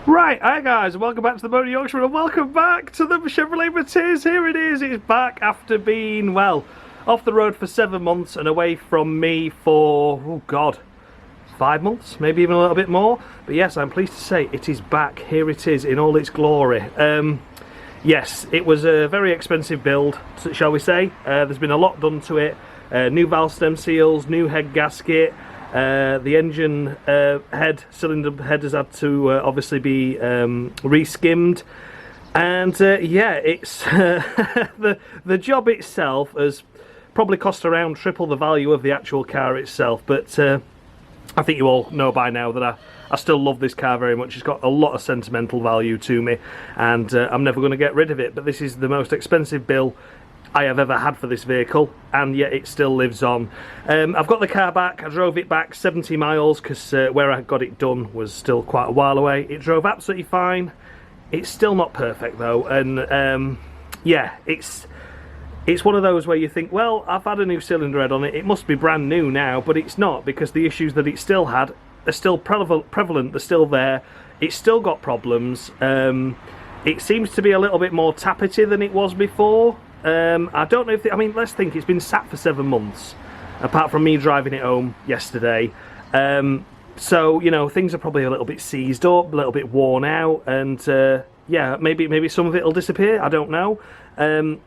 Right, hi guys, and welcome back to the Motor Yorkshire, and welcome back to the Chevrolet Matiz. Here it is, it's back after being, well, off the road for 7 months and away from me for, oh god, 5 months, maybe even a little bit more. But yes, I'm pleased to say it is back. Here it is in all its glory. Yes, it was a very expensive build, shall we say. There's been a lot done to it. New valve stem seals, new head gasket. The engine cylinder head has had to obviously be re-skimmed, and yeah, it's the job itself has probably cost around triple the value of the actual car itself. But I think you all know by now that I still love this car very much. It's got a lot of sentimental value to me, and I'm never going to get rid of it. But this is the most expensive bill I have ever had for this vehicle, and yet it still lives on. I've got the car back. I drove it back 70 miles because where I got it done was still quite a while away. It drove absolutely fine. It's still not perfect though, and yeah, it's one of those where you think, well, I've had a new cylinder head on it, it must be brand new now, but it's not, because the issues that it still had are still prevalent, they're still there. It's still got problems. It seems to be a little bit more tappety than it was before. I don't know if I mean, let's think, it's been sat for 7 months apart from me driving it home yesterday, so you know, things are probably a little bit seized up, a little bit worn out, and yeah, maybe some of it will disappear, I don't know.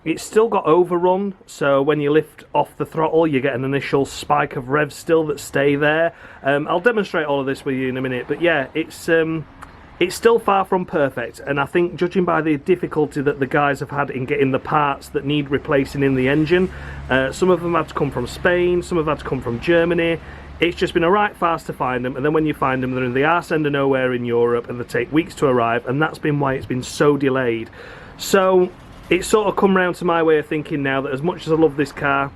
It's still got overrun, so when you lift off the throttle you get an initial spike of revs still that stay there. I'll demonstrate all of this with you in a minute, but yeah, it's still far from perfect, and I think, judging by the difficulty that the guys have had in getting the parts that need replacing in the engine, some of them had to come from Spain, some have had to come from Germany. It's just been a right fast to find them, and then when you find them, they're in the arse end of nowhere in Europe, and they take weeks to arrive, and that's been why it's been so delayed. So it's sort of come round to my way of thinking now that as much as I love this car,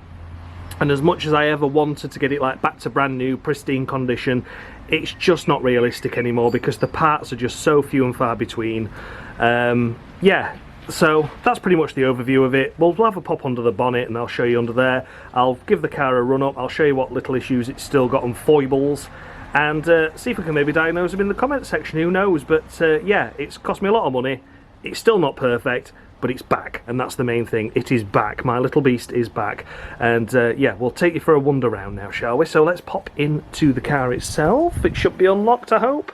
and as much as I ever wanted to get it like back to brand new, pristine condition, it's just not realistic anymore because the parts are just so few and far between. Yeah, so that's pretty much the overview of it. We'll have a pop under the bonnet and I'll show you under there. I'll give the car a run up, I'll show you what little issues it's still got and foibles, and see if we can maybe diagnose them in the comment section, who knows. But yeah, it's cost me a lot of money, it's still not perfect, but it's back, and that's the main thing. It is back. My little beast is back. And yeah, we'll take you for a wander round now, shall we? So let's pop into the car itself. It should be unlocked, I hope.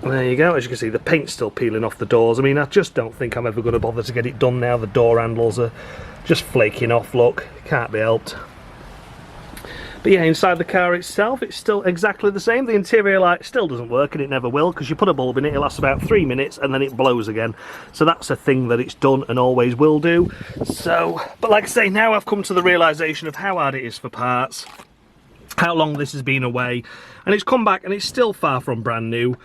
There you go. As you can see, the paint's still peeling off the doors. I mean, I just don't think I'm ever going to bother to get it done now. The door handles are just flaking off, look. Can't be helped. But yeah, inside the car itself, it's still exactly the same. The interior light still doesn't work, and it never will, because you put a bulb in it, it lasts about 3 minutes, and then it blows again. So that's a thing that it's done and always will do. So, but like I say, now I've come to the realisation of how hard it is for parts, how long this has been away, and it's come back, and it's still far from brand new.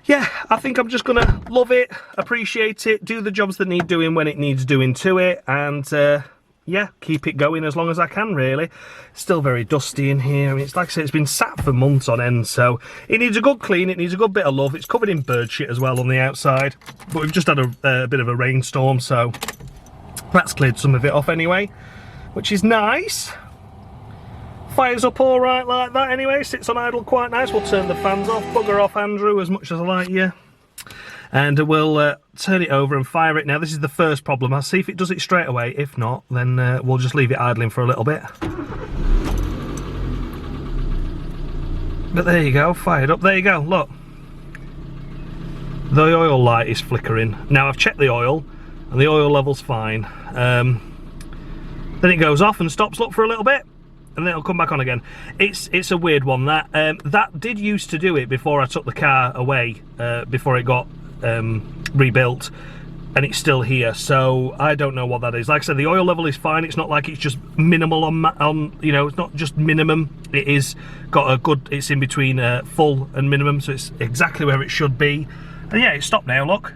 Yeah, I think I'm just going to love it, appreciate it, do the jobs that need doing when it needs doing to it, and yeah, keep it going as long as I can, really. Still very dusty in here. I mean, it's like I say, it's been sat for months on end, so it needs a good clean, it needs a good bit of love. It's covered in bird shit as well on the outside, but we've just had a bit of a rainstorm, so that's cleared some of it off anyway, which is nice. Fires up all right like that anyway, sits on idle quite nice. We'll turn the fans off, bugger off Andrew, as much as I like you. And we'll turn it over and fire it. Now, this is the first problem. I'll see if it does it straight away. If not, then we'll just leave it idling for a little bit. But there you go, fired up. There you go, look. The oil light is flickering. Now, I've checked the oil, and the oil level's fine. Then it goes off and stops, look, for a little bit, and then it'll come back on again. It's a weird one, that. That did used to do it before I took the car away, before it got rebuilt, and it's still here, so I don't know what that is. Like I said, the oil level is fine. It's not like it's just minimal on you know, it's not just minimum. It is got a good, it's in between full and minimum, so it's exactly where it should be. And yeah, it's stopped now, look,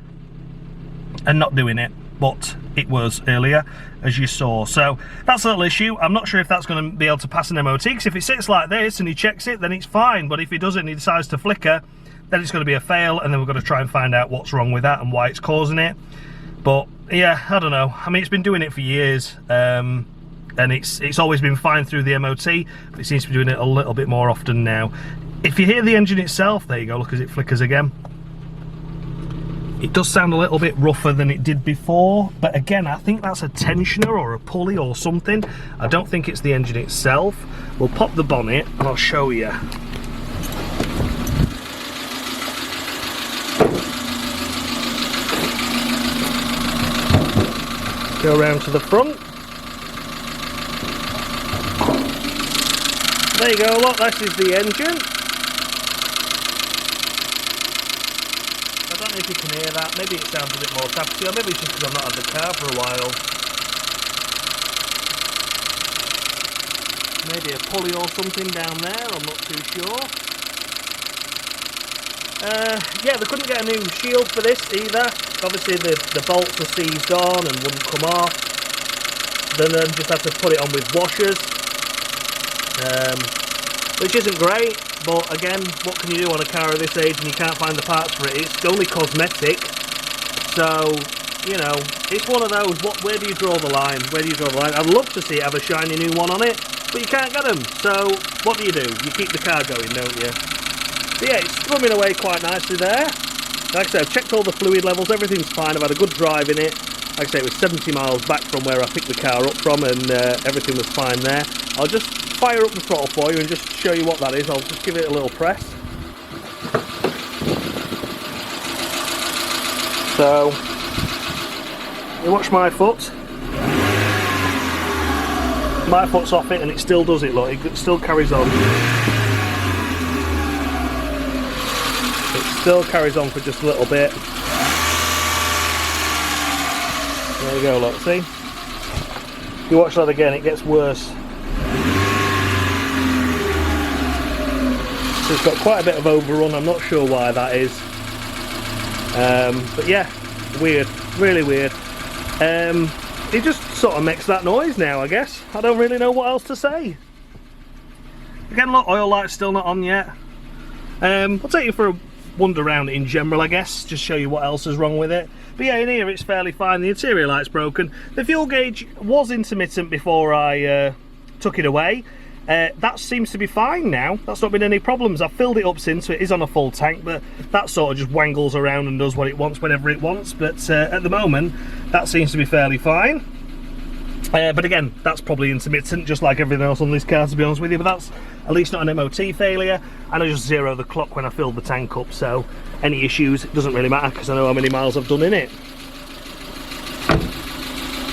and not doing it, but it was earlier, as you saw. So that's a little issue. I'm not sure if that's going to be able to pass an MOT, because if it sits like this and he checks it, then it's fine. But if he doesn't and he decides to flicker, then it's going to be a fail, and then we're going to try and find out what's wrong with that and why it's causing it. But yeah, I don't know. I mean, it's been doing it for years, and it's always been fine through the MOT, but it seems to be doing it a little bit more often now. If you hear the engine itself, there you go, look as it flickers again. It does sound a little bit rougher than it did before, but again, I think that's a tensioner or a pulley or something. I don't think it's the engine itself. We'll pop the bonnet and I'll show you. Go around to the front. There you go, look, this is the engine. I don't know if you can hear that, maybe it sounds a bit more tappy, or maybe it's just because I've not had the car for a while. Maybe a pulley or something down there, I'm not too sure. Yeah, they couldn't get a new shield for this either. Obviously the bolts were seized on and wouldn't come off. Then just had to put it on with washers. Which isn't great, but again, what can you do on a car of this age and you can't find the parts for it? It's only cosmetic, so, you know, it's one of those, where do you draw the line? Where do you draw the line? I'd love to see it have a shiny new one on it, but you can't get them, so what do? You keep the car going, don't you? But yeah, it's thrumming away quite nicely there. Like I said, I've checked all the fluid levels, everything's fine, I've had a good drive in it. Like I say, it was 70 miles back from where I picked the car up from, and everything was fine there. I'll just fire up the throttle for you and just show you what that is. I'll just give it a little press. So, you watch my foot. My foot's off it and it still does it, look, it still carries on. It still carries on for just a little bit. There you go, look, see? If you watch that again, it gets worse. So it's got quite a bit of overrun, I'm not sure why that is. But yeah, weird, really weird. It just sort of makes that noise now, I guess. I don't really know what else to say. Again, look, oil light's still not on yet. I'll take you for a wander around in general, I guess, just show you what else is wrong with it. But yeah, in here it's fairly fine. The interior light's broken. The fuel gauge was intermittent before I took it away. That seems to be fine now. That's not been any problems. I've filled it up since, so it is on a full tank, but that sort of just wangles around and does what it wants whenever it wants. But at the moment, that seems to be fairly fine. But again, that's probably intermittent, just like everything else on this car, to be honest with you. But that's at least not an MOT failure. And I just zero the clock when I filled the tank up, so any issues, it doesn't really matter because I know how many miles I've done in it.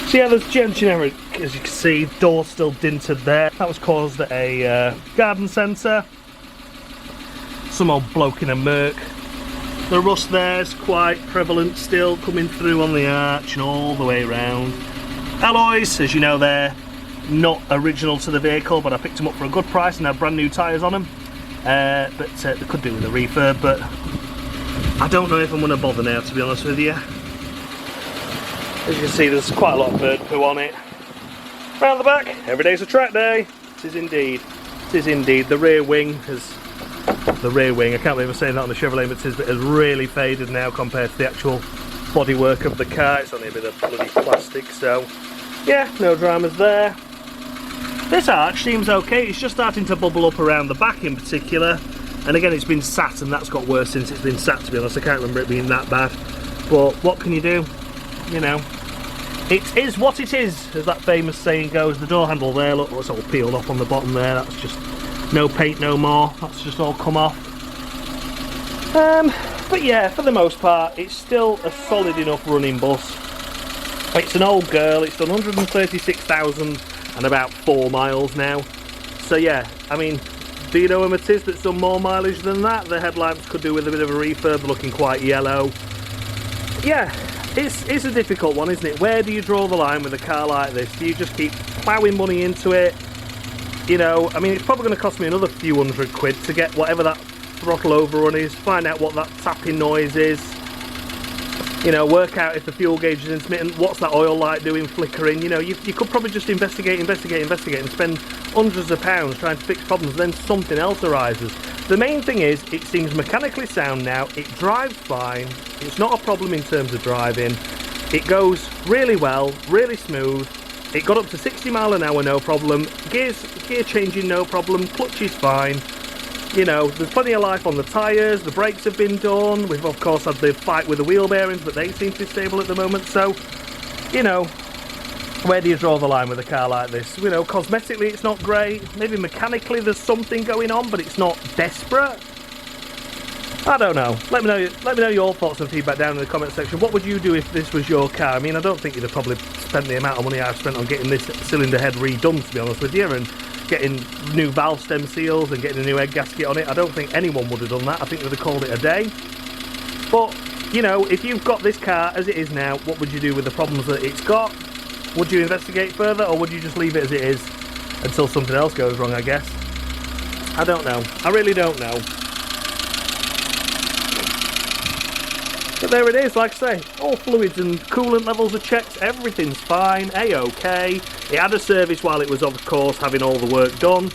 So yeah, there's generic, as you can see, door still dinted there. That was caused at a garden centre. Some old bloke in a Merc. The rust there's quite prevalent still, coming through on the arch and all the way around. Alloys, as you know, they're not original to the vehicle, but I picked them up for a good price and have brand new tyres on them. But they could do with a refurb, but I don't know if I'm going to bother now, to be honest with you. As you can see, there's quite a lot of bird poo on it. Round the back, every day's a track day. It is indeed. It is indeed. The rear wing has... I can't believe I'm saying that on the Chevrolet Matiz, but it has really faded now compared to the actual bodywork of the car. It's only a bit of bloody plastic, so yeah, no dramas there. This arch seems okay. It's just starting to bubble up around the back in particular, and again, it's been sat, and that's got worse since it's been sat, to be honest. I can't remember it being that bad, but what can you do? You know, it is what it is, as that famous saying goes. The door handle there, look, it's all peeled off on the bottom there. That's just no paint no more, that's just all come off. But yeah, for the most part, it's still a solid enough running bus. It's an old girl, it's done 136,000 and about 4 miles now. So yeah, I mean, do you know a Matiz that's done more mileage than that? The headlamps could do with a bit of a refurb, looking quite yellow. Yeah, it's a difficult one, isn't it? Where do you draw the line with a car like this? Do you just keep ploughing money into it? You know, I mean, it's probably going to cost me another few £100 to get whatever that throttle overrun is, find out what that tapping noise is, you know, work out if the fuel gauge is intermittent, what's that oil light doing, flickering. You know, you could probably just investigate and spend hundreds of pounds trying to fix problems, then something else arises. The main thing is, it seems mechanically sound now, it drives fine, it's not a problem in terms of driving, it goes really well, really smooth. It got up to 60 miles an hour, no problem. Gear changing, no problem. Clutch is fine. You know, there's plenty of life on the tyres, the brakes have been done, we've of course had the fight with the wheel bearings, but they seem to be stable at the moment, so, you know, where do you draw the line with a car like this? You know, cosmetically it's not great, maybe mechanically there's something going on, but it's not desperate. I don't know. Let me know your thoughts and feedback down in the comment section. What would you do if this was your car? I mean, I don't think you'd have probably spent the amount of money I've spent on getting this cylinder head redone, to be honest with you, and getting new valve stem seals and getting a new head gasket on it. I don't think anyone would have done that. I think they'd have called it a day. But, you know, if you've got this car as it is now, what would you do with the problems that it's got? Would you investigate further, or would you just leave it as it is until something else goes wrong, I guess? I don't know. I really don't know. But there it is, like I say, all fluids and coolant levels are checked, everything's fine, A-OK. It had a service while it was, of course, having all the work done.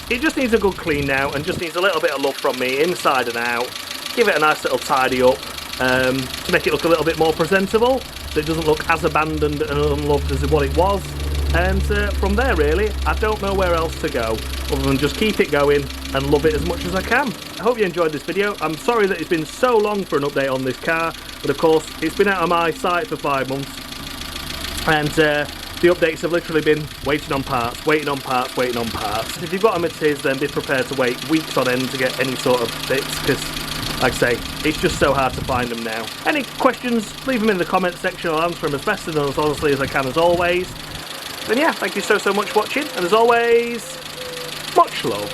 It just needs a good clean now, and just needs a little bit of love from me, inside and out. Give it a nice little tidy up, to make it look a little bit more presentable, so it doesn't look as abandoned and unloved as what it was. And from there, really, I don't know where else to go, other than just keep it going and love it as much as I can. I hope you enjoyed this video. I'm sorry that it's been so long for an update on this car, but of course, it's been out of my sight for 5 months. And the updates have literally been waiting on parts, waiting on parts, waiting on parts. If you've got a Matiz, then be prepared to wait weeks on end to get any sort of bits, because, like I say, it's just so hard to find them now. Any questions, leave them in the comment section. I'll answer them as best and as honestly as I can, as always. And yeah, thank you so much for watching, and as always, much love.